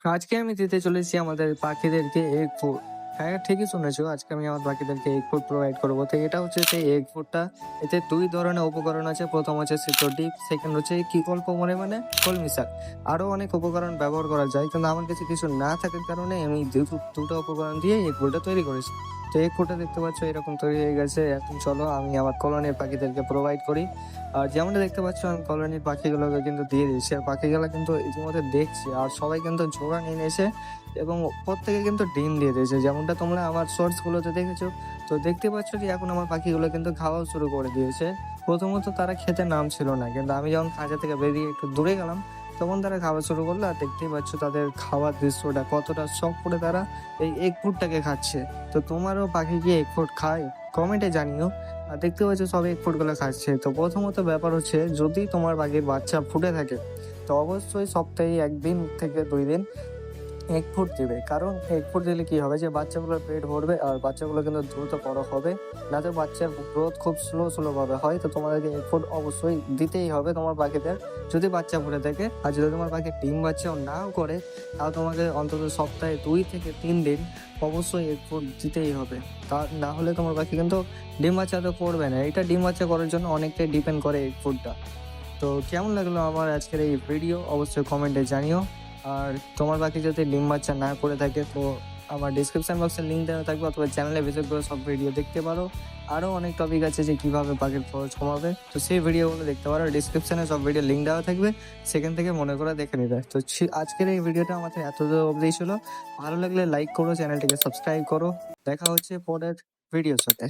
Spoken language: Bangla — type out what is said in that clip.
আজকে আমি দিতে চলেছি আমাদের পাখিদেরকে এগ ফুড। হ্যাঁ, ঠিকই শুনেছো। আজকে আমি আমার পাখিদেরকে এগ ফুড প্রোভাইড করবো। তো এটা হচ্ছে সেই এগ ফুডটা। এতে ২ ধরনের উপকরণ আছে। ১ম হচ্ছে সিদ্ধ ডিম, সেকেন্ড হচ্ছে কি অল্প পরিমাণে কলমি শাক। আরো অনেক উপকরণ ব্যবহার করা যায়। কিন্তু আমার কাছে কিছু না থাকার কারণে আমি ২টা উপকরণ দিয়ে এগ ফুডটা তৈরি করেছি। তো এগ ফুডটা দেখতে পাচ্ছ এরকম তৈরি হয়ে গেছে। এখন চলো আমি আমার কলোনির পাখিদেরকে প্রোভাইড করি। আর যেমনটা দেখতে পাচ্ছ আমি কলোনির পাখিগুলোকে কিন্তু দিয়ে দিয়েছি। আর পাখিগুলা কিন্তু ইতিমধ্যে দেখছে আর সবাই কিন্তু জোড়া নিয়ে নিয়েছে এবং প্রত্যেকে কিন্তু ডিম দিয়ে দিয়েছে। যেমনটা তোমরা আমার শর্টস গুলোতে দেখেছো। তো দেখতে পাচ্ছ যে এখন আমার পাখিগুলো কিন্তু খাওয়াও শুরু করে দিয়েছে। প্রথমত তারা খেতে নামছিল না। কিন্তু আমি যখন খাঁচা থেকে বেরিয়ে একটু দূরে গেলাম, তখন তারা খাওয়া শুরু করলো। আর দেখতেই পাচ্ছ তাদের খাওয়ার দৃশ্যটা কতটা শখ করে তারা এই এগ ফুডটাকে খাচ্ছে। তো তোমারও পাখি কি এগ ফুড খায়? কমেন্টে জানিও। দেখতে পাচ্ছ সব এগ ফুড গুলা খাচ্ছে। তো প্রথমত ব্যাপার হচ্ছে যদি তোমার পাখির বাচ্চা ফুটে থাকে, তো অবশ্যই সপ্তাহে ১ দিন থেকে ২ দিন এগ ফুড দিবে। কারণ এগ ফুড দিলে কি হবে যে বাচ্চাগুলোর পেট ভরবে আর বাচ্চাগুলো কিন্তু দ্রুত বড় হবে। নাতে বাচ্চার গ্রোথ খুব স্লো ভাবে হয়। তো তোমাদেরকে এগ ফুড অবশ্যই দিতেই হবে তোমার পাখিদের যদি বাচ্চা ফুটে থাকে। আর যদি তোমার পাখি ডিম বাচ্চাও নাও করে, তাও তোমাকে অন্তত সপ্তাহে ২ থেকে ৩ দিন অবশ্যই এগ ফুড দিতেই হবে। তা না হলে তোমার পাখি কিন্তু ডিম বাচ্চা তো করবে না। এটা ডিম বাচ্চা করার জন্য অনেকটাই ডিপেন্ড করে এগ ফুডটা। তো কেমন লাগলো আমার আজকের এই ভিডিও অবশ্যই কমেন্টে জানিও। আর তোমার পাখি যদি ডিম বাচ্চা না করে থাকে, তো আমার ডিসক্রিপশন বক্সে লিঙ্ক দেওয়া থাকবে অথবা চ্যানেলে ভিজিট করে সব ভিডিও দেখতে পারো। আরও অনেক টপিক আছে যে কিভাবে পাখির খরচ কমাবে, তো সেই ভিডিওগুলো দেখতে পারো। ডিসক্রিপশনে সব ভিডিও লিঙ্ক দেওয়া থাকবে, সেখান থেকে মনে করে দেখে নিবে। তো আজকের এই ভিডিওটা আমাদের এত অবধি ছিল। ভালো লাগলে লাইক করো, চ্যানেলটিকে সাবস্ক্রাইব করো। দেখা হচ্ছে পরের ভিডিওর সাথে।